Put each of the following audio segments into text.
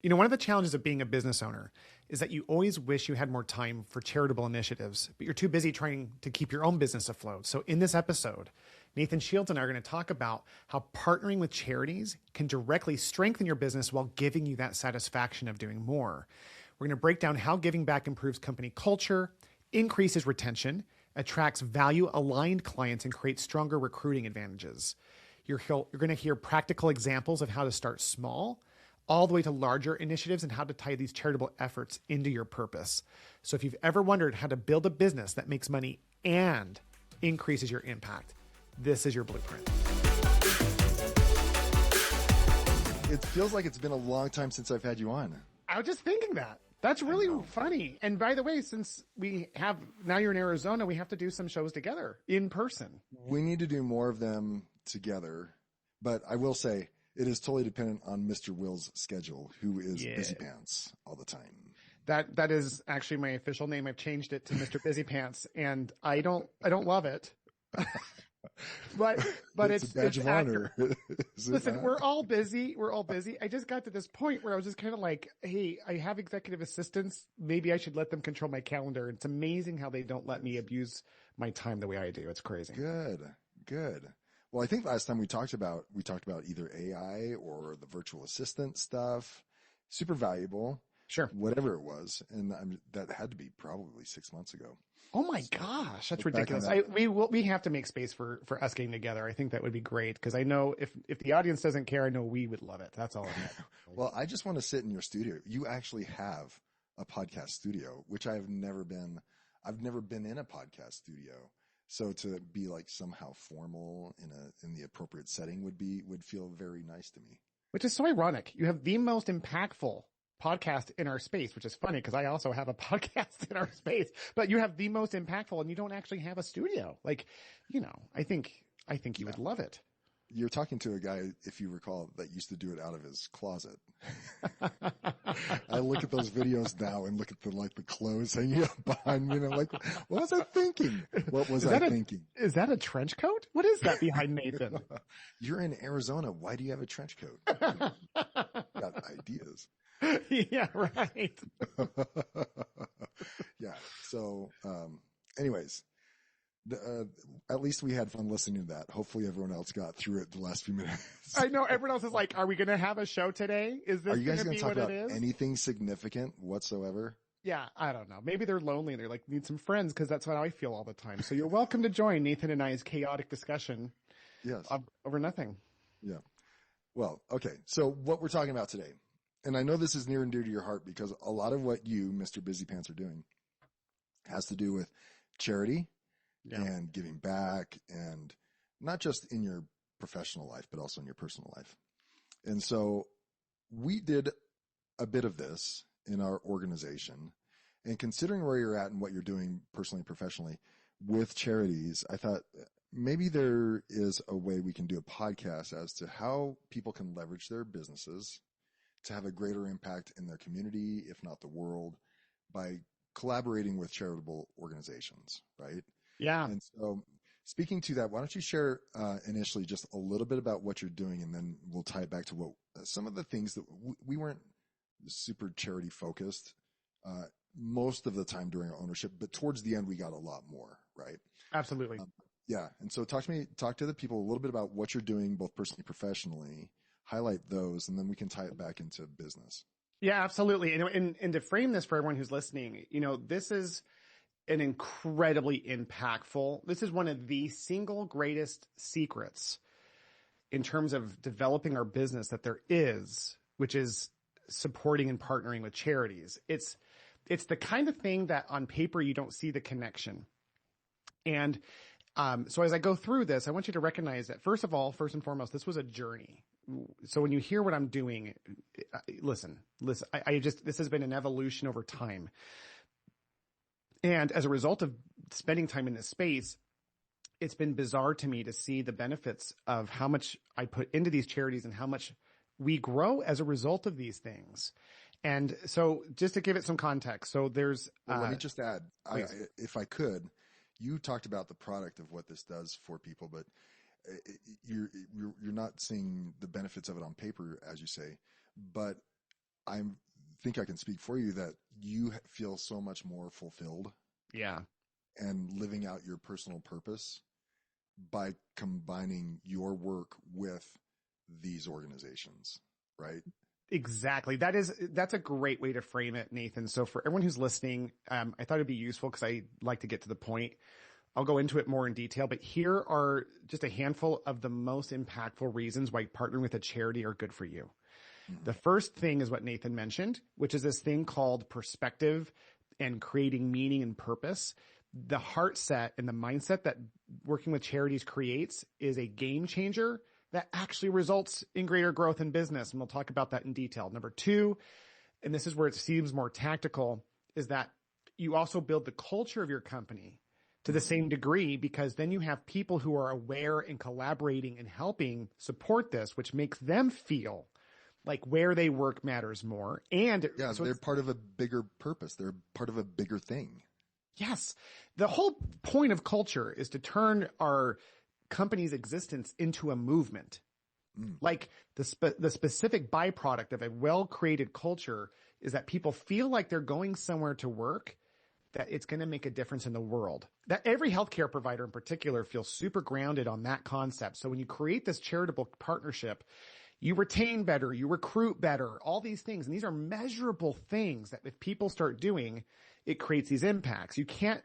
One of the challenges of being a business owner is that you always wish you had more time for charitable initiatives, but you're too busy trying to keep your own business afloat. So in this episode, Nathan Shields and I are going to talk about how partnering with charities can directly strengthen your business while giving you that satisfaction of doing more. We're going to break down how giving back improves company culture, increases retention, attracts value-aligned clients, and creates stronger recruiting advantages. You're going to hear practical examples of how to start small, all the way to larger initiatives and how to tie these charitable efforts into your purpose. So if you've ever wondered how to build a business that makes money and increases your impact, this is your blueprint. It feels like it's been a long time since I've had you on. I was just thinking that. That's really funny. And by the way, since now you're in Arizona, we have to do some shows together in person. We need to do more of them together. But I will say, it is totally dependent on Mr. Will's schedule, who is Busy Pants all the time. That is actually my official name. I've changed it to Mr. Busy Pants, and I don't love it. but it's a badge of honor. Listen, we're all busy. I just got to this point where I was just kind of like, hey, I have executive assistants. Maybe I should let them control my calendar. It's amazing how they don't let me abuse my time the way I do. It's crazy. Good. Well, I think last time we talked about either AI or the virtual assistant stuff. Super valuable. Sure. Whatever it was. And that had to be probably 6 months ago. Oh my gosh, that's ridiculous. We have to make space for us getting together. I think that would be great because I know if the audience doesn't care, I know we would love it. That's all I have. Well, I just want to sit in your studio. You actually have a podcast studio, which I've never been in a podcast studio. So to be like somehow formal in the appropriate setting would feel very nice to me. Which is so ironic. You have the most impactful podcast in our space, which is funny because I also have a podcast in our space, but you have the most impactful and you don't actually have a studio. Like, I think you would love it. You're talking to a guy, if you recall, that used to do it out of his closet. I look at those videos now and look at the clothes hanging up behind me and I'm like, what was I thinking? What was I thinking? Is that a trench coat? What is that behind Nathan? You're in Arizona. Why do you have a trench coat? Got ideas. Yeah, right. Yeah. So, anyways, at least we had fun listening to that. Hopefully everyone else got through it the last few minutes. I know everyone else is like, are we going to have a show today? Is this Are you guys going to talk about is? anything significant whatsoever? Yeah, I don't know. Maybe they're lonely and they're like, need some friends because that's what I feel all the time. So you're welcome to join Nathan and I's chaotic discussion. Yes. Over nothing. Yeah. Well, okay. So what we're talking about today, and I know this is near and dear to your heart because a lot of what you, Mr. Busy Pants, are doing has to do with charity and giving back, and not just in your professional life, but also in your personal life. And so we did a bit of this in our organization, and considering where you're at and what you're doing personally and professionally with charities, I thought maybe there is a way we can do a podcast as to how people can leverage their businesses to have a greater impact in their community, if not the world, by collaborating with charitable organizations, right? Yeah. And so speaking to that, why don't you share initially just a little bit about what you're doing, and then we'll tie it back to what some of the things that we weren't super charity focused most of the time during our ownership, but towards the end we got a lot more, right? Absolutely. Yeah. And so talk to the people a little bit about what you're doing both personally and professionally, highlight those, and then we can tie it back into business. Yeah, absolutely. And to frame this for everyone who's listening, this is an incredibly impactful, this is one of the single greatest secrets in terms of developing our business that there is, which is supporting and partnering with charities. It's the kind of thing that on paper you don't see the connection. And so as I go through this, I want you to recognize that first and foremost, this was a journey. So when you hear what I'm doing, listen, this has been an evolution over time. And as a result of spending time in this space, it's been bizarre to me to see the benefits of how much I put into these charities and how much we grow as a result of these things. And so just to give it some context, so there's... let me just add, if I could, you talked about the product of what this does for people, but you're not seeing the benefits of it on paper, as you say, but I think I can speak for you that you feel so much more fulfilled Yeah. and living out your personal purpose by combining your work with these organizations, right? Exactly. That's a great way to frame it, Nathan. So for everyone who's listening, I thought it'd be useful because I like to get to the point. I'll go into it more in detail, but here are just a handful of the most impactful reasons why partnering with a charity are good for you. Mm-hmm. The first thing is what Nathan mentioned, which is this thing called perspective and creating meaning and purpose. The heart set and the mindset that working with charities creates is a game changer that actually results in greater growth in business. And we'll talk about that in detail. Number two, and this is where it seems more tactical, is that you also build the culture of your company to the same degree, because then you have people who are aware and collaborating and helping support this, which makes them feel like where they work matters more. And yeah, so they're part of a bigger purpose. They're part of a bigger thing. yes, the whole point of culture is to turn our company's existence into a movement. Like the specific byproduct of a well-created culture is that people feel like they're going somewhere to work, that it's going to make a difference in the world. That every healthcare provider in particular feels super grounded on that concept. So when you create this charitable partnership, you retain better, you recruit better, all these things. And these are measurable things that if people start doing, it creates these impacts. You can't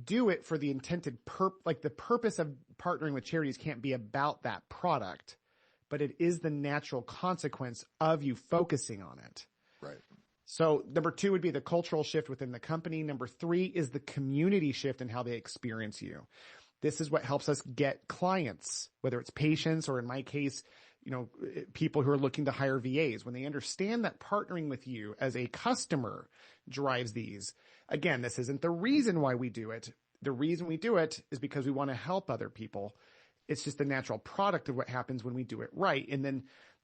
do it for the intended like the purpose of partnering with charities can't be about that product, but it is the natural consequence of you focusing on it. Right. So number two would be the cultural shift within the company. Number three is the community shift in how they experience you. This is what helps us get clients, whether it's patients or in my case, people who are looking to hire VAs. When they understand that partnering with you as a customer drives these. Again, this isn't the reason why we do it. The reason we do it is because we want to help other people. It's just the natural product of what happens when we do it right. And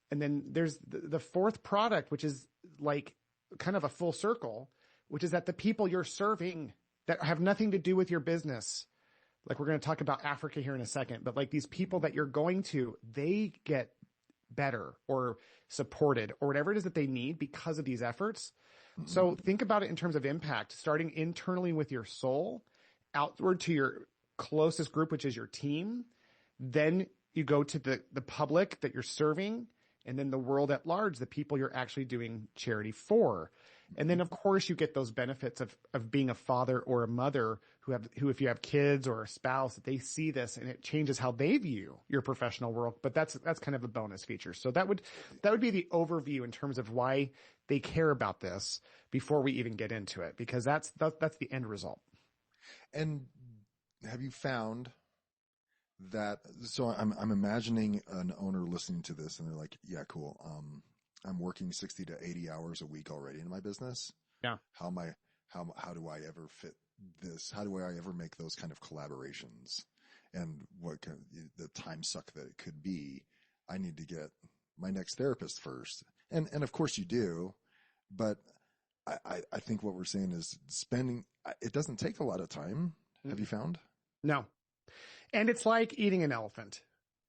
then there's the fourth product, which is like kind of a full circle, which is that the people you're serving that have nothing to do with your business, like we're going to talk about Africa here in a second, but like these people that you're going to, they get better or supported or whatever it is that they need because of these efforts. Mm-hmm. So think about it in terms of impact, starting internally with your soul, outward to your closest group, which is your team. Then you go to the public that you're serving, and then the world at large, the people you're actually doing charity for. And then, of course, you get those benefits of being a father or a mother who, if you have kids or a spouse, that they see this and it changes how they view your professional world. But that's kind of a bonus feature. So that would be the overview in terms of why they care about this before we even get into it, because that's the end result. And have you found that? So I'm imagining an owner listening to this and they're like, yeah, cool. I'm working 60 to 80 hours a week already in my business. Yeah. How do I ever fit this? How do I ever make those kind of collaborations? And what the time suck that it could be. I need to get my next therapist first. And of course you do, but I think what we're saying is it doesn't take a lot of time. Mm-hmm. Have you found? No. And it's like eating an elephant.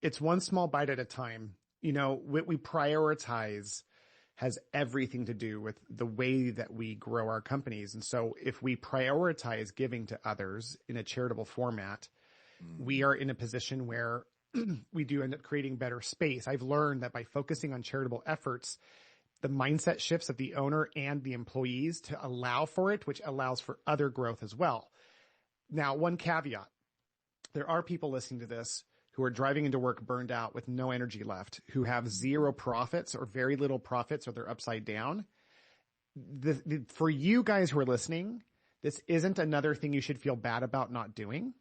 It's one small bite at a time. What we prioritize has everything to do with the way that we grow our companies. And so if we prioritize giving to others in a charitable format, we are in a position where we do end up creating better space. I've learned that by focusing on charitable efforts, the mindset shifts of the owner and the employees to allow for it, which allows for other growth as well. Now, one caveat. There are people listening to this who are driving into work burned out with no energy left, who have zero profits or very little profits, or they're upside down. For you guys who are listening, this isn't another thing you should feel bad about not doing.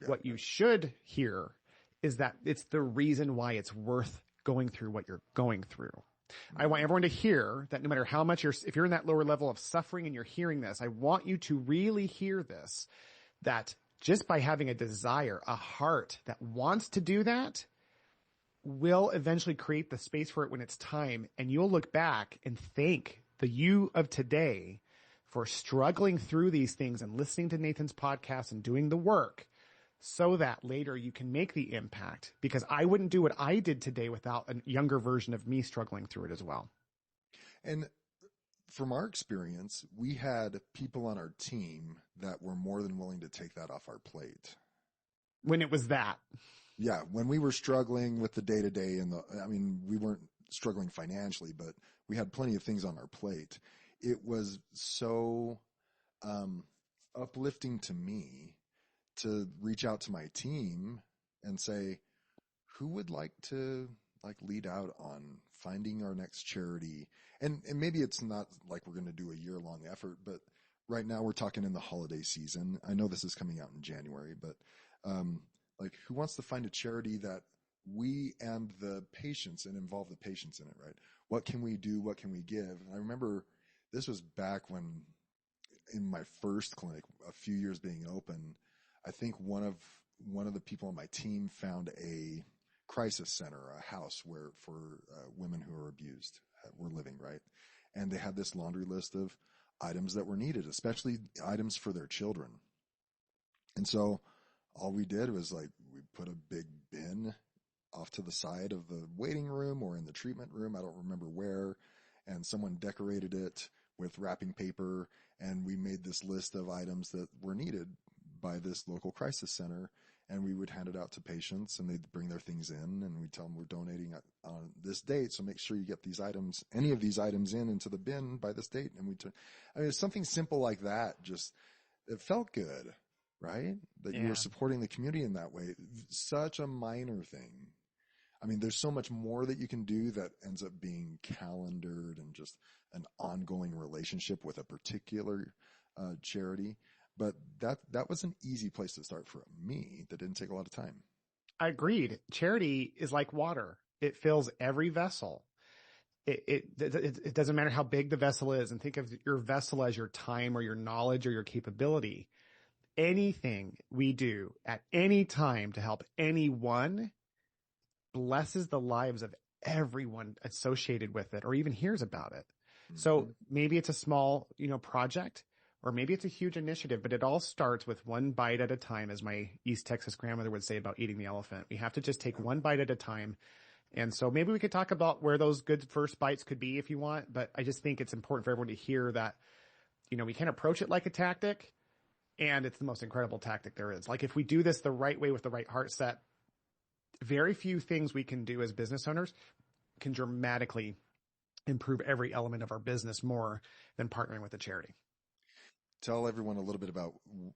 Yeah. What you should hear is that it's the reason why it's worth going through what you're going through. Mm-hmm. I want everyone to hear that no matter how much if you're in that lower level of suffering and you're hearing this, I want you to really hear this, that just by having a desire, a heart that wants to do that will eventually create the space for it when it's time. And you'll look back and thank the you of today for struggling through these things and listening to Nathan's podcast and doing the work so that later you can make the impact. Because I wouldn't do what I did today without a younger version of me struggling through it as well. And from our experience, we had people on our team that were more than willing to take that off our plate. When it was that. Yeah. When we were struggling with the day to day we weren't struggling financially, but we had plenty of things on our plate. It was so, uplifting to me to reach out to my team and say, who would like to lead out on finding our next charity? And maybe it's not like we're going to do a year-long effort, but right now we're talking in the holiday season. I know this is coming out in January, but who wants to find a charity that we and the patients and involve the patients in it, right? What can we do? What can we give? And I remember this was back when in my first clinic, a few years being open, I think one of the people on my team found a crisis center, a house for women who are abused were living, right? And they had this laundry list of items that were needed, especially items for their children. And so all we did was we put a big bin off to the side of the waiting room or in the treatment room. I don't remember where. And someone decorated it with wrapping paper. And we made this list of items that were needed by this local crisis center. And we would hand it out to patients and they'd bring their things in and we'd tell them we're donating on this date. So make sure you get these items, any of these items into the bin by this date. And it's something simple like that. It felt good, right? That you were supporting the community in that way. Such a minor thing. I mean, there's so much more that you can do that ends up being calendared and just an ongoing relationship with a particular charity. But that was an easy place to start for me. That didn't take a lot of time. I agreed. Charity is like water. It fills every vessel. It doesn't matter how big the vessel is, and think of your vessel as your time or your knowledge or your capability. Anything we do at any time to help anyone blesses the lives of everyone associated with it or even hears about it. Mm-hmm. So maybe it's a small, project, or maybe it's a huge initiative, but it all starts with one bite at a time, as my East Texas grandmother would say about eating the elephant. We have to just take one bite at a time. And so maybe we could talk about where those good first bites could be if you want, but I just think it's important for everyone to hear that, we can approach it like a tactic, and it's the most incredible tactic there is. Like if we do this the right way with the right heart set, very few things we can do as business owners can dramatically improve every element of our business more than partnering with a charity. Tell everyone a little bit about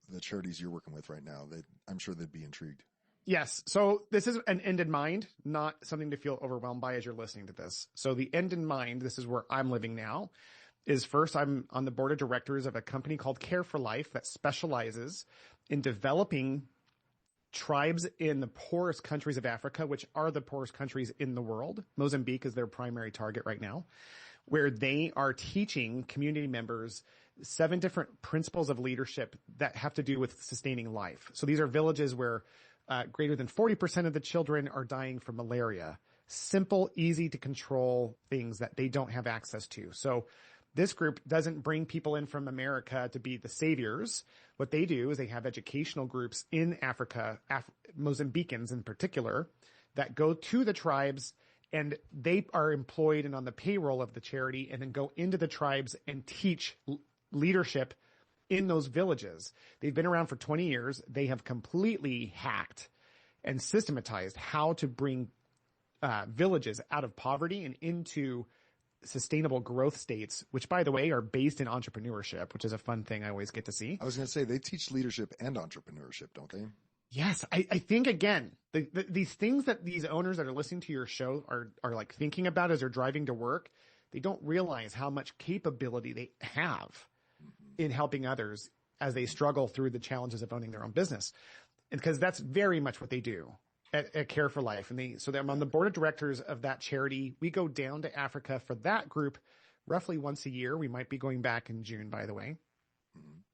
the charities you're working with right now. I'm sure they'd be intrigued. Yes. So this is an end in mind, not something to feel overwhelmed by as you're listening to this. So the end in mind, this is where I'm living now, is first, I'm on the board of directors of a company called Care for Life that specializes in developing tribes in the poorest countries of Africa, which are the poorest countries in the world. Mozambique is their primary target right now, where they are teaching community members 7 different principles of leadership that have to do with sustaining life. So these are villages where greater than 40% of the children are dying from malaria. Simple, easy to control things that they don't have access to. So this group doesn't bring people in from America to be the saviors. What they do is they have educational groups in Africa, Mozambicans in particular, that go to the tribes, and they are employed and on the payroll of the charity, and then go into the tribes and teach leadership in those villages. They've been around for 20 years. They have completely hacked and systematized how to bring villages out of poverty and into sustainable growth states, which, by the way, are based in entrepreneurship, which is a fun thing I always get to see. I was going to say, they teach leadership and entrepreneurship, don't they? Yes. I think, again, these things that these owners that are listening to your show are like thinking about as they're driving to work, they don't realize how much capability they have in helping others as they struggle through the challenges of owning their own business. And because that's very much what they do at Care for Life. And so I'm on the board of directors of that charity. We go down to Africa for that group roughly once a year. We might be going back in June, by the way,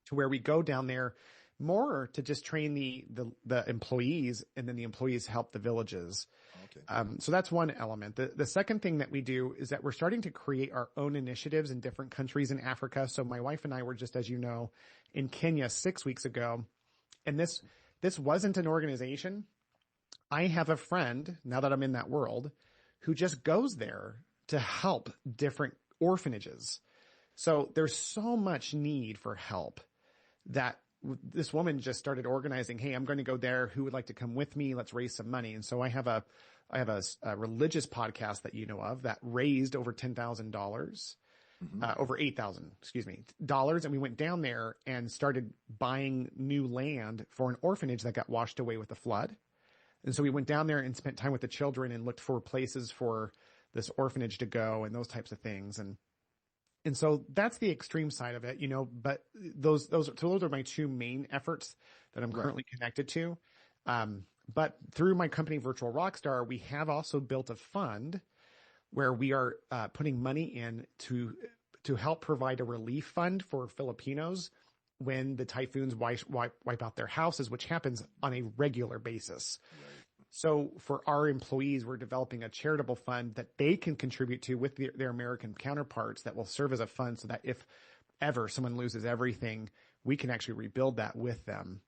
to where we go down there more to just train the employees, and then the employees help the villages. Okay. So that's one element. The second thing that we do is that we're starting to create our own initiatives in different countries in Africa. So my wife and I were just, as you know, in Kenya 6 weeks ago, and this wasn't an organization. I have a friend, now that I'm in that world, who just goes there to help different orphanages So there's so much need for help that this woman just started organizing. Hey, I'm going to go there. Who would like to come with me? Let's raise some money. And so I have a religious podcast that you know of that raised over $10,000, over $8,000, excuse me, dollars. And we went down there and started buying new land for an orphanage that got washed away with the flood. And so we went down there and spent time with the children and looked for places for this orphanage to go and those types of things. And so that's the extreme side of it, you know, but those are my two main efforts that I'm currently connected to. But through my company, Virtual Rockstar, we have also built a fund where we are putting money in to help provide a relief fund for Filipinos when the typhoons wipe out their houses, which happens on a regular basis. Right. So for our employees, we're developing a charitable fund that they can contribute to with their American counterparts that will serve as a fund so that if ever someone loses everything, we can actually rebuild that with them.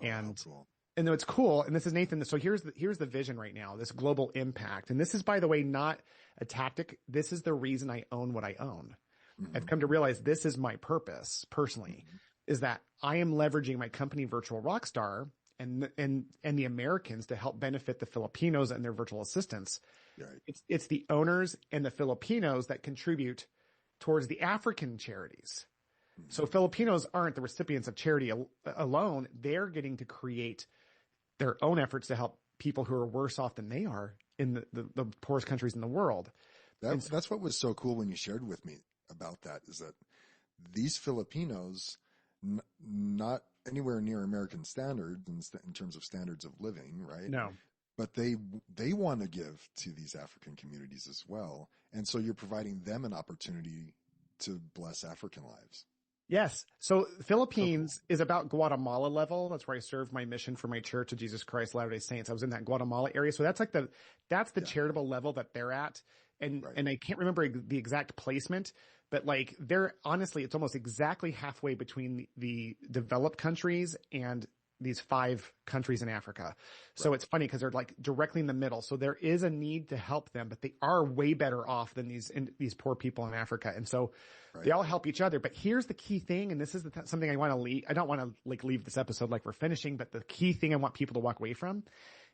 And cool. And it's cool. And this is Nathan. So here's the vision right now, this global impact. And this is, by the way, not a tactic. This is the reason I own what I own. Mm-hmm. I've come to realize this is my purpose personally, is that I am leveraging my company, Virtual Rockstar, and the Americans to help benefit the Filipinos and their virtual assistants. Right. It's the owners and the Filipinos that contribute towards the African charities. Mm-hmm. So Filipinos aren't the recipients of charity alone. They're getting to create their own efforts to help people who are worse off than they are in the poorest countries in the world. That's what was so cool when you shared with me about that, is that these Filipinos, not anywhere near American standards in terms of standards of living, right? No. But they want to give to these African communities as well. And so you're providing them an opportunity to bless African lives. Yes. So Philippines is about Guatemala level. That's where I served my mission for my Church of Jesus Christ Latter-day Saints. I was in that Guatemala area. So that's like the charitable level that they're at. And I can't remember the exact placement, but like they're honestly, it's almost exactly halfway between the developed countries and these 5 countries in Africa. So it's funny because they're like directly in the middle. So there is a need to help them, but they are way better off than these poor people in Africa. And so they all help each other. But here's the key thing. And this is something I want to leave. I don't want to like leave this episode like we're finishing, but the key thing I want people to walk away from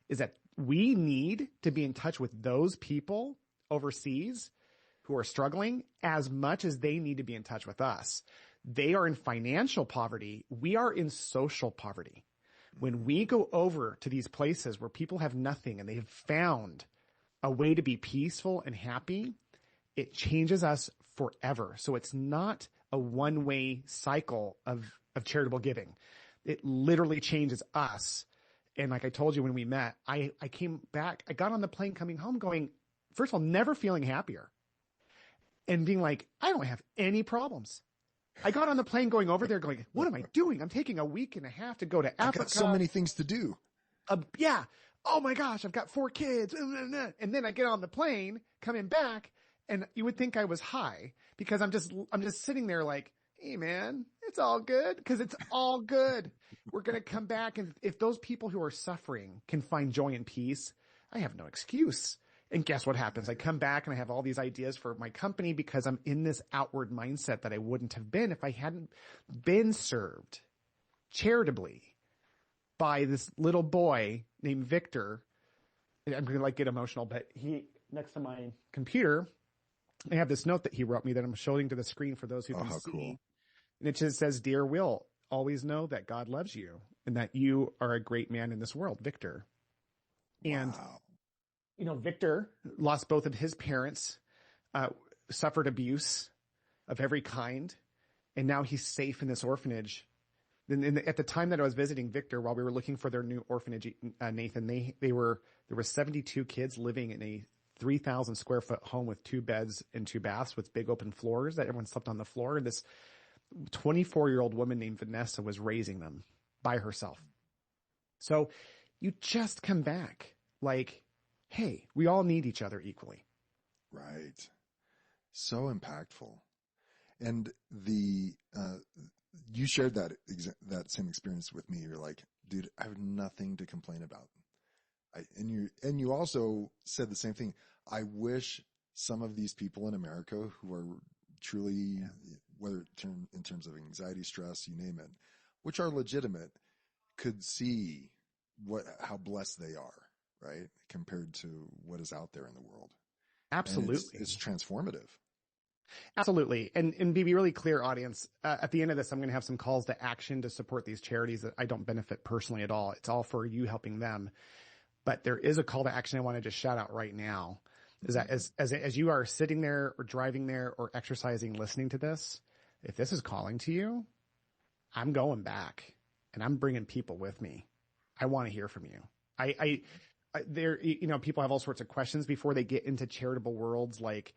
is that we need to be in touch with those people overseas who are struggling as much as they need to be in touch with us. They are in financial poverty. We are in social poverty. When we go over to these places where people have nothing and they have found a way to be peaceful and happy, it changes us forever. So it's not a one-way cycle of charitable giving. It literally changes us. And like I told you when we met, I came back, I got on the plane coming home going, first of all, never feeling happier and being like, I don't have any problems. I got on the plane going over there going, what am I doing? I'm taking a week and a half to go to Africa. I've got so many things to do. Yeah. Oh my gosh, I've got 4 kids. And then I get on the plane coming back and you would think I was high because I'm just sitting there like, hey man, it's all good because it's all good. We're going to come back. And if those people who are suffering can find joy and peace, I have no excuse. And guess what happens? I come back and I have all these ideas for my company because I'm in this outward mindset that I wouldn't have been if I hadn't been served charitably by this little boy named Victor. I'm going to like get emotional, but he, next to my computer, I have this note that he wrote me that I'm showing to the screen for those who can see. Cool. And it just says, "Dear Will, always know that God loves you and that you are a great man in this world, Victor." And you know, Victor lost both of his parents, suffered abuse of every kind, and now he's safe in this orphanage. At the time that I was visiting Victor, while we were looking for their new orphanage, Nathan, there were 72 kids living in a 3,000 square foot home with 2 beds and 2 baths with big open floors that everyone slept on the floor. And this 24-year-old woman named Vanessa was raising them by herself. So you just come back like, hey, we all need each other equally. Right. So impactful. And you shared that same experience with me. You're like, dude, I have nothing to complain about. And you also said the same thing. I wish some of these people in America who are truly in terms of anxiety, stress, you name it, which are legitimate, could see how blessed they are, right? Compared to what is out there in the world. Absolutely. And it's transformative. Absolutely. And be really clear, audience. At the end of this, I'm going to have some calls to action to support these charities that I don't benefit personally at all. It's all for you helping them. But there is a call to action I want to just shout out right now. Is that as you are sitting there or driving there or exercising, listening to this, if this is calling to you, I'm going back and I'm bringing people with me. I want to hear from you. People have all sorts of questions before they get into charitable worlds, like,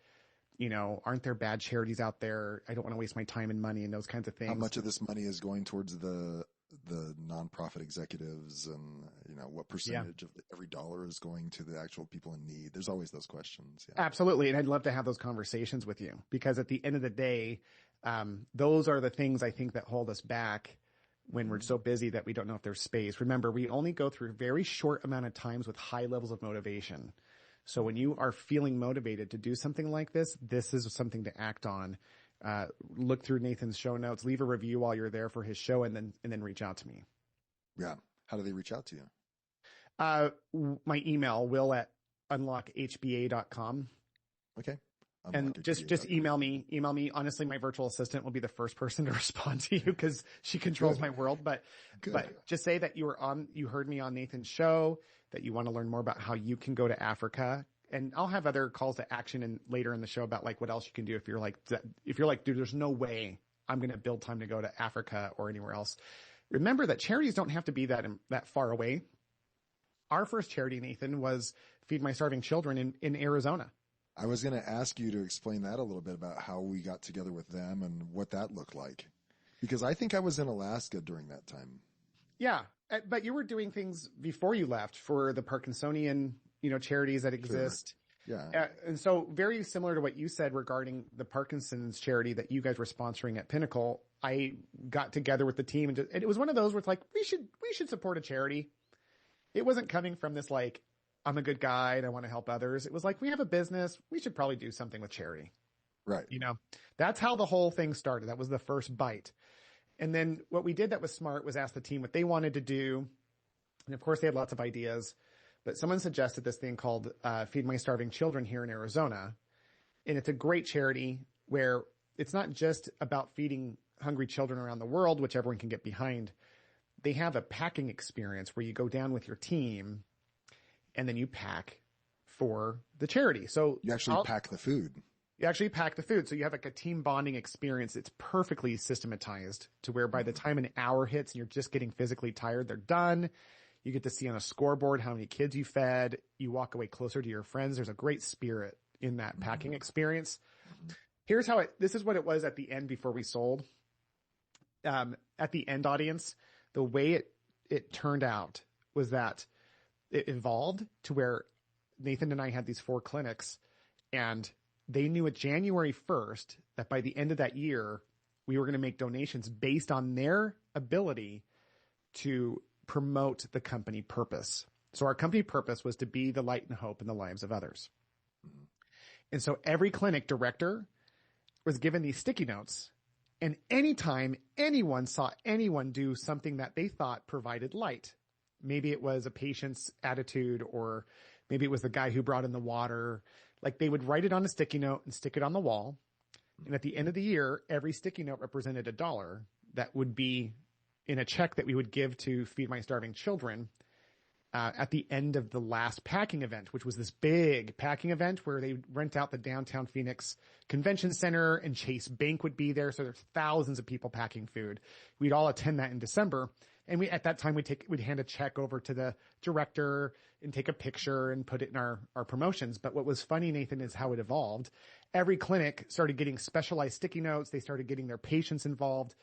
aren't there bad charities out there? I don't want to waste my time and money and those kinds of things. How much of this money is going towards the nonprofit executives, and what percentage of every dollar is going to the actual people in need? There's always those questions. Yeah. Absolutely. And I'd love to have those conversations with you, because at the end of the day, those are the things I think that hold us back when we're so busy that we don't know if there's space. Remember, we only go through a very short amount of times with high levels of motivation. So when you are feeling motivated to do something like this, this is something to act on. Look through Nathan's show notes, leave a review while you're there for his show, and then reach out to me. Yeah. How do they reach out to you? My email, will@unlockhba.com. Okay. And just email me. Honestly, my virtual assistant will be the first person to respond to you, because she controls my world. But just say that you heard me on Nathan's show, that you want to learn more about how you can go to Africa. And I'll have other calls to action later in the show about like what else you can do if you're like, dude, there's no way I'm going to build time to go to Africa or anywhere else. Remember that charities don't have to be that far away. Our first charity, Nathan, was Feed My Starving Children in Arizona. I was going to ask you to explain that a little bit about how we got together with them and what that looked like, because I think I was in Alaska during that time. Yeah. But you were doing things before you left for the Parkinsonian, charities that exist. Sure. Yeah. And so very similar to what you said regarding the Parkinson's charity that you guys were sponsoring at Pinnacle, I got together with the team and it was one of those where it's like, we should support a charity. It wasn't coming from this, like, I'm a good guy and I want to help others. It was like, we have a business. We should probably do something with charity. Right. That's how the whole thing started. That was the first bite. And then what we did that was smart was ask the team what they wanted to do. And of course they had lots of ideas, but someone suggested this thing called Feed My Starving Children here in Arizona. And it's a great charity where it's not just about feeding hungry children around the world, which everyone can get behind. They have a packing experience where you go down with your team and then you pack for the charity. So you actually pack the food. You actually pack the food. So you have like a team bonding experience. It's perfectly systematized to where by the time an hour hits and you're just getting physically tired, they're done. You get to see on a scoreboard how many kids you fed. You walk away closer to your friends. There's a great spirit in that packing experience. Here's how this is what it was at the end before we sold. At the end, audience, the way it turned out was that it evolved to where Nathan and I had these 4 clinics, and they knew at January 1st that by the end of that year, we were going to make donations based on their ability to promote the company purpose. So our company purpose was to be the light and hope in the lives of others. And so every clinic director was given these sticky notes. And anytime anyone saw anyone do something that they thought provided light, maybe it was a patient's attitude, or maybe it was the guy who brought in the water, like they would write it on a sticky note and stick it on the wall. And at the end of the year, every sticky note represented $1 that would be in a check that we would give to Feed My Starving Children at the end of the last packing event, which was this big packing event where they rent out the downtown Phoenix Convention Center, and Chase Bank would be there. So there's thousands of people packing food. We'd all attend that in December. And at that time, we'd hand a check over to the director and take a picture and put it in our promotions. But what was funny, Nathan, is how it evolved. Every clinic started getting specialized sticky notes. They started getting their patients involved,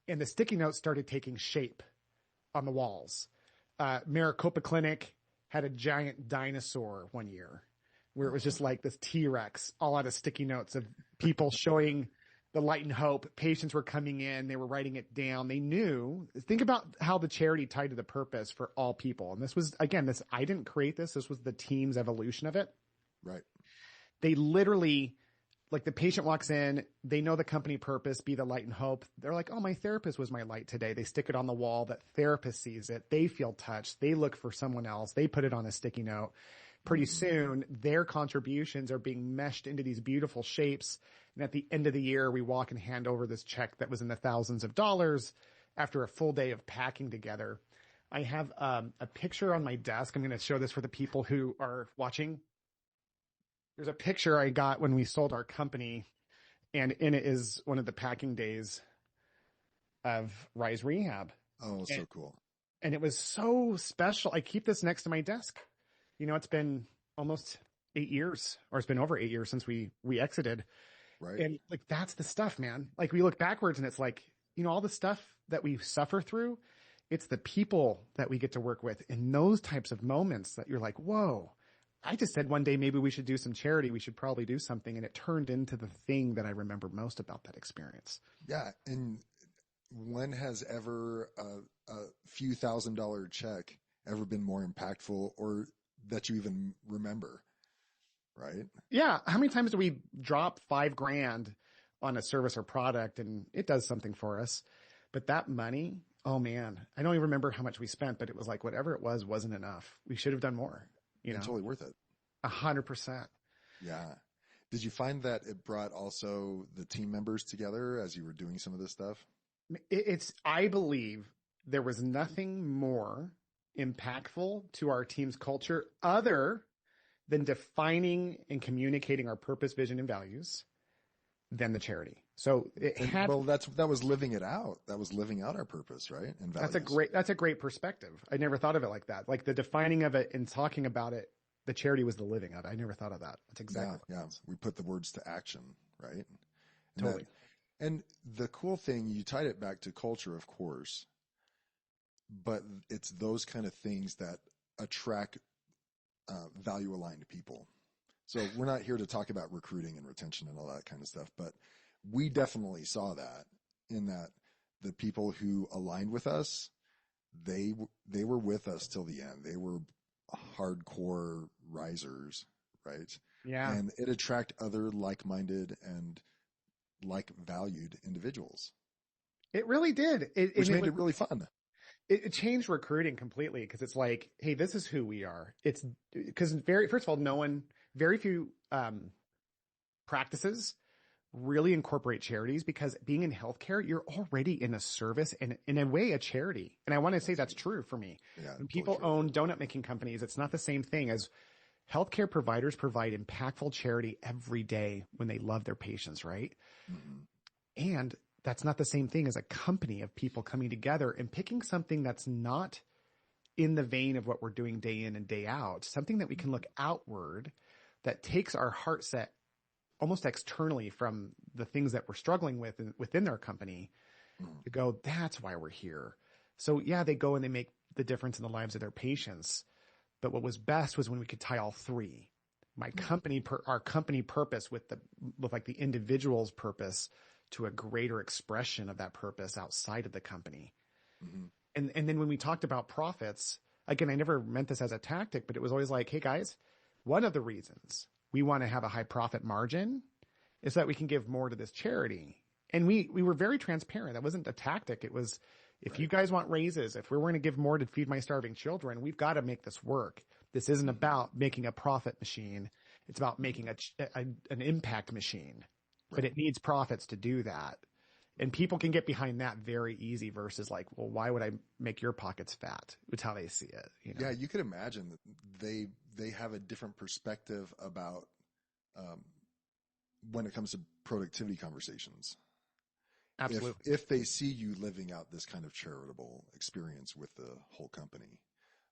and the sticky notes started taking shape on the walls. Maricopa Clinic had a giant dinosaur one year where it was just like this T-Rex, all out of sticky notes of people showing the light and hope. Patients were coming in. They were writing it down. They knew. Think about how the charity tied to the purpose for all people. And this was, again, I didn't create this. This was the team's evolution of it. Right. They literally, like the patient walks in, they know the company purpose, be the light and hope. They're like, oh, my therapist was my light today. They stick it on the wall. That therapist sees it. They feel touched. They look for someone else. They put it on a sticky note. Pretty soon, their contributions are being meshed into these beautiful shapes. And at the end of the year, we walk and hand over this check that was in the thousands of dollars after a full day of packing together. I have a picture on my desk. I'm going to show this for the people who are watching. There's a picture I got when we sold our company, and in it is one of the packing days of Rise Rehab. Oh, so cool. And it was so special. I keep this next to my desk. You know, it's been almost 8 years, or it's been over 8 years since we exited. Right. And like, that's the stuff, man. Like, we look backwards and it's like, you know, all the stuff that we suffer through, it's the people that we get to work with in those types of moments that you're like, whoa, I just said one day, maybe we should do some charity. We should probably do something. And it turned into the thing that I remember most about that experience. Yeah. And when has ever a few $1,000 check ever been more impactful or that you even remember? Right. Yeah. How many times do we drop $5,000 on a service or product and it does something for us? But that money, oh man, I don't even remember how much we spent, but it was like, whatever it was, wasn't enough. We should have done more. You know, totally worth it. 100%. Yeah. Did you find that it brought also the team members together as you were doing some of this stuff? I believe there was nothing more impactful to our team's culture other than defining and communicating our purpose, vision, and values than the charity. So that was living it out. That was living out our purpose, right? And values. That's a great perspective. I never thought of it like that. Like the defining of it and talking about it, the charity was the living of it. I never thought of that. That's exactly. Yeah. We put the words to action, right? Totally. And the cool thing, you tied it back to culture, of course, but it's those kind of things that attract value-aligned people. So we're not here to talk about recruiting and retention and all that kind of stuff, but we definitely saw that in that the people who aligned with us, they were with us till the end. They were hardcore risers, right? Yeah. And it attracted other like-minded and like-valued individuals. It really did. Which made it really fun. It changed recruiting completely because it's like, hey, this is who we are. It's because first of all, very few practices really incorporate charities because being in healthcare, you're already in a service and in a way, a charity. And I want to say that's true for me. Yeah, when people own donut making companies, it's not the same thing as healthcare providers provide impactful charity every day when they love their patients, right? Mm-hmm. And that's not the same thing as a company of people coming together and picking something that's not in the vein of what we're doing day in and day out, something that we can look outward that takes our heart set almost externally from the things that we're struggling with within our company to go, that's why we're here. So yeah, they go and they make the difference in the lives of their patients. But what was best was when we could tie all three. Our company purpose with like the individual's purpose to a greater expression of that purpose outside of the company. Mm-hmm. And then when we talked about profits, again, I never meant this as a tactic, but it was always like, hey guys, one of the reasons we want to have a high profit margin is that we can give more to this charity. And we were very transparent. That wasn't a tactic. It was, if you guys want raises, if we're going to give more to feed my starving children, we've got to make this work. This isn't about making a profit machine. It's about making an impact machine, but it needs profits to do that. And people can get behind that very easy versus like, well, why would I make your pockets fat? It's how they see it. You know? Yeah. You could imagine that they have a different perspective about, when it comes to productivity conversations. Absolutely. If they see you living out this kind of charitable experience with the whole company,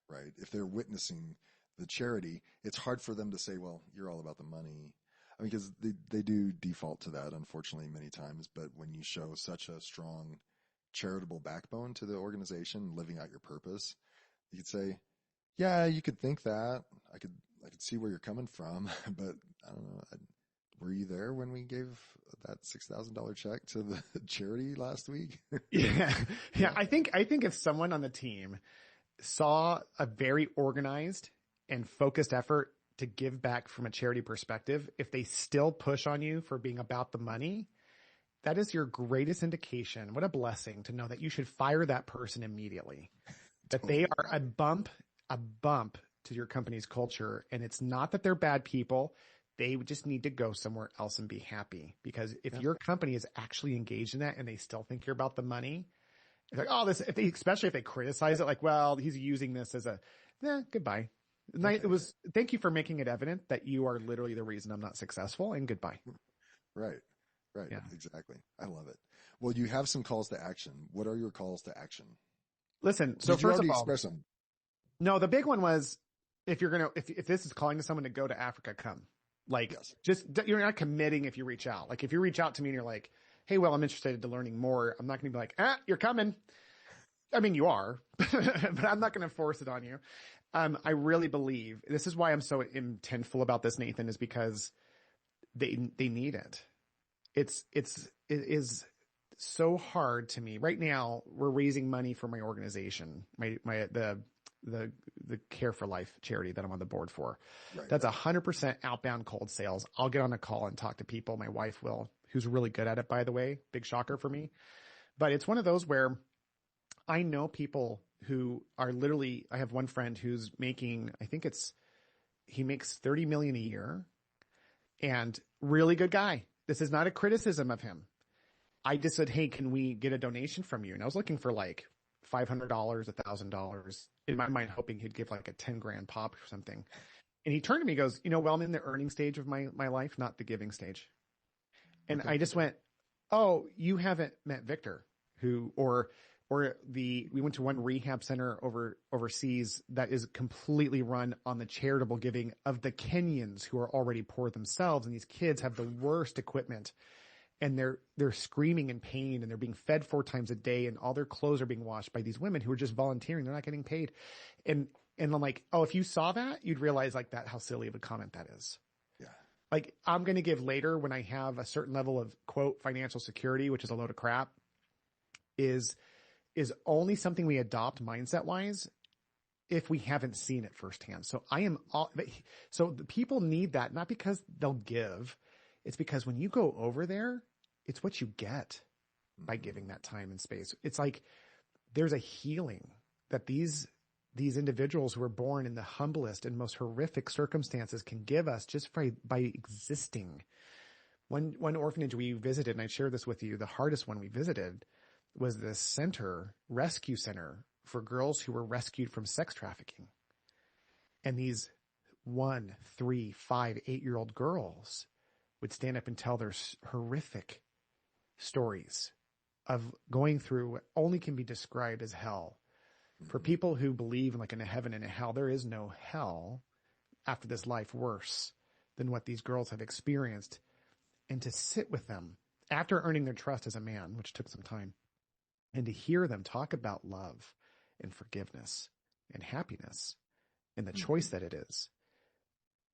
right? If they're witnessing the charity, it's hard for them to say, well, you're all about the money. I mean, because they do default to that, unfortunately, many times. But when you show such a strong charitable backbone to the organization, living out your purpose, you could say, yeah, you could think that. I could see where you're coming from, but I don't know. Were you there when we gave that $6,000 check to the charity last week? Yeah. I think if someone on the team saw a very organized and focused effort to give back from a charity perspective, if they still push on you for being about the money, that is your greatest indication. What a blessing to know that you should fire that person immediately. That they are a bump to your company's culture. And it's not that they're bad people. They just need to go somewhere else and be happy. Because if your company is actually engaged in that and they still think you're about the money, it's like, oh, especially if they criticize it, like, well, he's using this as goodbye. Thank you for making it evident that you are literally the reason I'm not successful, and goodbye. Right. Yeah. Exactly. I love it. Well, you have some calls to action. What are your calls to action? Listen, so Did you first already of all, express them? no, the big one was if this is calling to someone to go to Africa, come. Like, yes. You're not committing if you reach out. Like, if you reach out to me and you're like, hey, well, I'm interested in learning more, I'm not going to be like, you're coming. I mean, you are, but I'm not going to force it on you. I really believe this is why I'm so intentful about this, Nathan, is because they need it. It is so hard to me right now. We're raising money for my organization, the Care for Life charity that I'm on the board for. Right. That's 100% outbound cold sales. I'll get on a call and talk to people. My wife will, who's really good at it, by the way. Big shocker for me. But it's one of those where I know people who are literally, I have one friend who's making, he makes 30 million a year, and really good guy. This is not a criticism of him. I just said, hey, can we get a donation from you? And I was looking for like $500, $1,000 in my mind, hoping he'd give like a 10 grand pop or something. And he turned to me and goes, well, I'm in the earning stage of my life, not the giving stage. And I just went, oh, you haven't met Victor, we went to one rehab center overseas that is completely run on the charitable giving of the Kenyans who are already poor themselves. And these kids have the worst equipment, and they're screaming in pain, and they're being fed 4 times a day, and all their clothes are being washed by these women who are just volunteering. They're not getting paid. And I'm like, oh, if you saw that, you'd realize like that, how silly of a comment that is. Yeah. Like, I'm going to give later when I have a certain level of, quote, financial security, which is a load of crap, is only something we adopt mindset wise if we haven't seen it firsthand. So the people need that, not because they'll give. It's because when you go over there, it's what you get by giving that time and space. It's like there's a healing that these individuals who are born in the humblest and most horrific circumstances can give us just by existing. One orphanage we visited, and I share this with you, the hardest one we visited was this rescue center for girls who were rescued from sex trafficking. And these 1, 3, 5, 8-year-old girls would stand up and tell their horrific stories of going through what only can be described as hell. For people who believe in a heaven and a hell, there is no hell after this life worse than what these girls have experienced. And to sit with them after earning their trust as a man, which took some time, and to hear them talk about love and forgiveness and happiness and the choice that it is,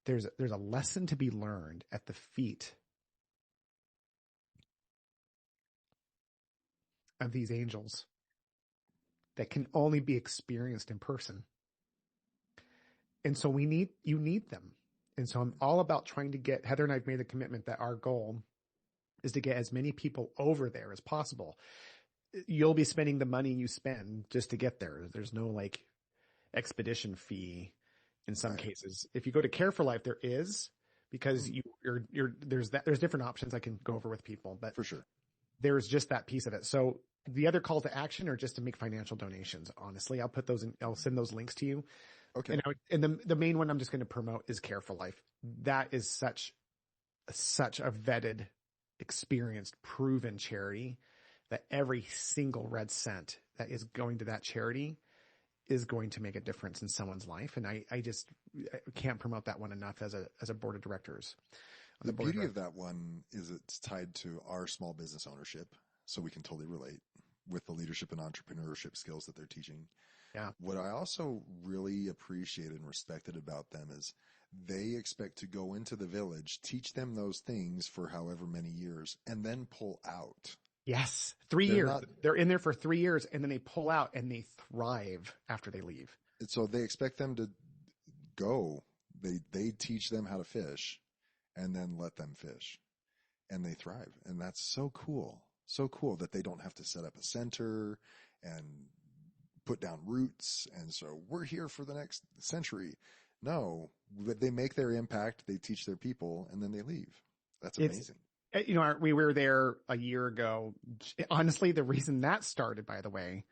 there's a lesson to be learned at the feet of these angels that can only be experienced in person. And so you need them. And so I'm all about trying to get, Heather and I've made the commitment that our goal is to get as many people over there as possible. You'll be spending the money you spend just to get there. There's no expedition fee in some cases. If you go to Care for Life, there is, because there's different options I can go over with people, but for sure, there's just that piece of it. So the other calls to action are just to make financial donations. Honestly, I'll send those links to you. Okay. And the main one I'm just going to promote is Care for Life. That is such a vetted, experienced, proven charity that every single red cent that is going to that charity is going to make a difference in someone's life. And I can't promote that one enough as a board of directors. The beauty of that one is it's tied to our small business ownership. So we can totally relate with the leadership and entrepreneurship skills that they're teaching. Yeah. What I also really appreciated and respected about them is they expect to go into the village, teach them those things for however many years, and then pull out. Yes. 3 years. They're in there for 3 years, and then they pull out and they thrive after they leave. So they expect them to go They teach them how to fish and then let them fish, and they thrive. And that's so cool. So cool that they don't have to set up a center and put down roots. And so we're here for the next century. No, but they make their impact. They teach their people, and then they leave. That's amazing. We were there a year ago. Honestly, the reason that started, by the way,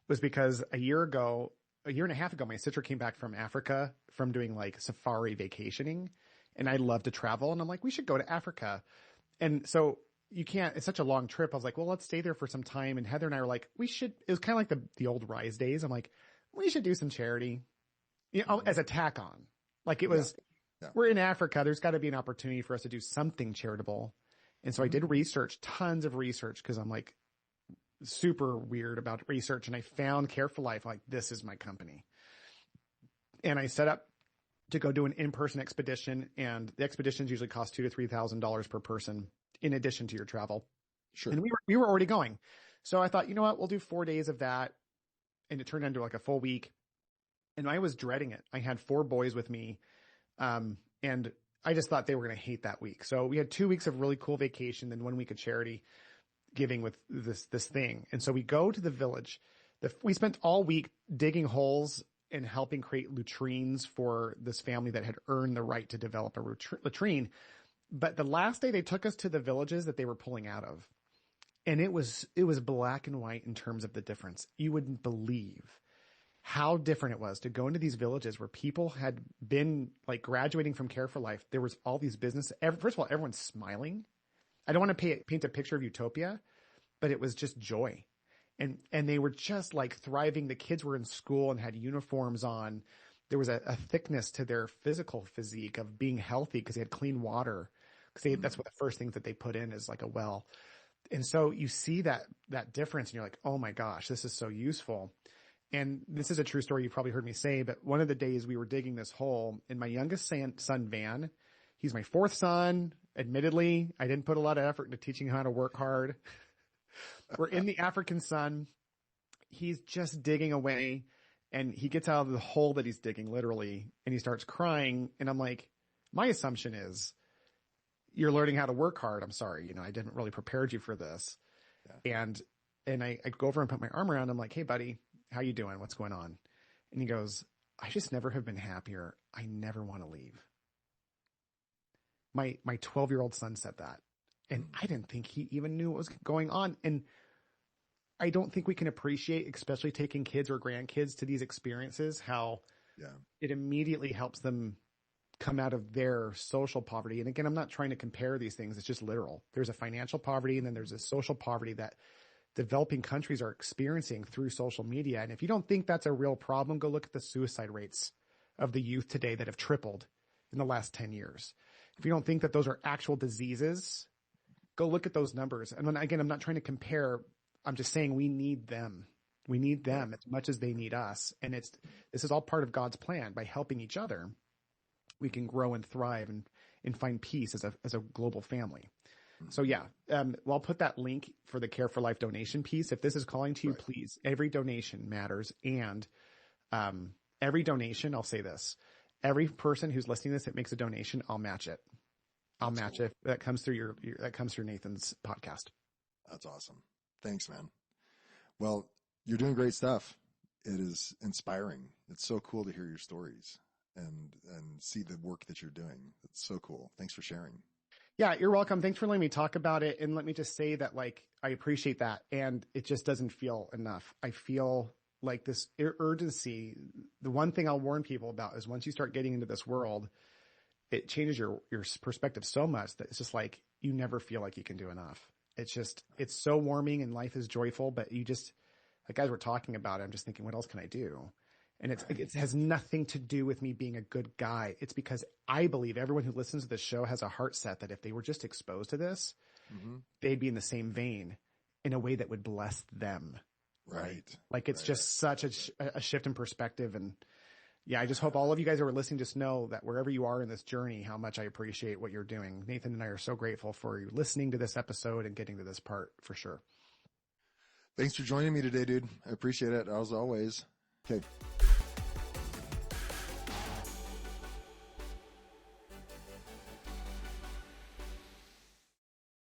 was because a year and a half ago, my sister came back from Africa from doing like safari vacationing, and I love to travel. And I'm like, we should go to Africa. And so it's such a long trip. I was like, well, let's stay there for some time. And Heather and I were like, it was kind of like the old Rise days. I'm like, we should do some charity, as a tack on. Like it was, we're in Africa. There's got to be an opportunity for us to do something charitable. And so I did tons of research, because I'm like super weird about research. And I found Care for Life. Like, this is my company. And I set up to go do an in-person expedition. And the expeditions usually cost $2,000 to $3,000 per person, in addition to your travel. Sure. And we were already going. So I thought, you know what, we'll do 4 days of that. And it turned into like a full week. And I was dreading it. I had 4 boys with me. And I just thought they were going to hate that week. So we had 2 weeks of really cool vacation, then 1 week of charity giving with this thing. And so we go to the village. We spent all week digging holes and helping create latrines for this family that had earned the right to develop a latrine. But the last day, they took us to the villages that they were pulling out of. And it was black and white in terms of the difference. You wouldn't believe how different it was to go into these villages where people had been like graduating from Care for Life. There was all these first of all, everyone's smiling. I don't want to paint a picture of utopia, but it was just joy. And they were just like thriving. The kids were in school and had uniforms on. There was a thickness to their physical physique of being healthy, because they had clean water. Because that's what the first things that they put in is like a well. And so you see that difference, and you're like, oh my gosh, this is so useful. And this is a true story. You've probably heard me say, but one of the days we were digging this hole, and my youngest son, Van, he's my 4th son. Admittedly, I didn't put a lot of effort into teaching him how to work hard. We're in the African sun. He's just digging away, and he gets out of the hole that he's digging, literally, and he starts crying. And I'm like, my assumption is you're learning how to work hard. I'm sorry. I didn't really prepare you for this. Yeah. And I go over and put my arm around him. I'm like, hey buddy, how you doing? What's going on? And he goes, I just never have been happier. I never want to leave. My 12-year-old son said that. And I didn't think he even knew what was going on. And I don't think we can appreciate, especially taking kids or grandkids to these experiences, how it immediately helps them come out of their social poverty. And again, I'm not trying to compare these things. It's just literal. There's a financial poverty, and then there's a social poverty that developing countries are experiencing through social media. And if you don't think that's a real problem, go look at the suicide rates of the youth today that have tripled in the last 10 years. If you don't think that those are actual diseases, go look at those numbers. And then again, I'm not trying to compare. I'm just saying we need them. We need them as much as they need us. And this is all part of God's plan. By helping each other, we can grow and thrive and find peace as a global family. So I'll put that link for the Care for Life donation piece. If this is calling to you, please, every donation matters. And every donation, I'll say this, every person who's listening to this that makes a donation, I'll match it. I'll match it. That comes through that comes through Nathan's podcast. That's awesome. Thanks, man. Well, you're doing great stuff. It is inspiring. It's so cool to hear your stories and see the work that you're doing. It's so cool. Thanks for sharing. Yeah, you're welcome. Thanks for letting me talk about it. And let me just say that, I appreciate that. And it just doesn't feel enough. I feel like this urgency. The one thing I'll warn people about is once you start getting into this world, it changes your perspective so much that it's just like, you never feel like you can do enough. It's so warming, and life is joyful, but you just, like as we're talking about it, I'm just thinking, what else can I do? And it has nothing to do with me being a good guy. It's because I believe everyone who listens to this show has a heart set that if they were just exposed to this, they'd be in the same vein in a way that would bless them. Right. Like it's just such a shift in perspective. And I just hope all of you guys who are listening just know that wherever you are in this journey, how much I appreciate what you're doing. Nathan and I are so grateful for you listening to this episode and getting to this part for sure. Thanks for joining me today, dude. I appreciate it as always. Okay.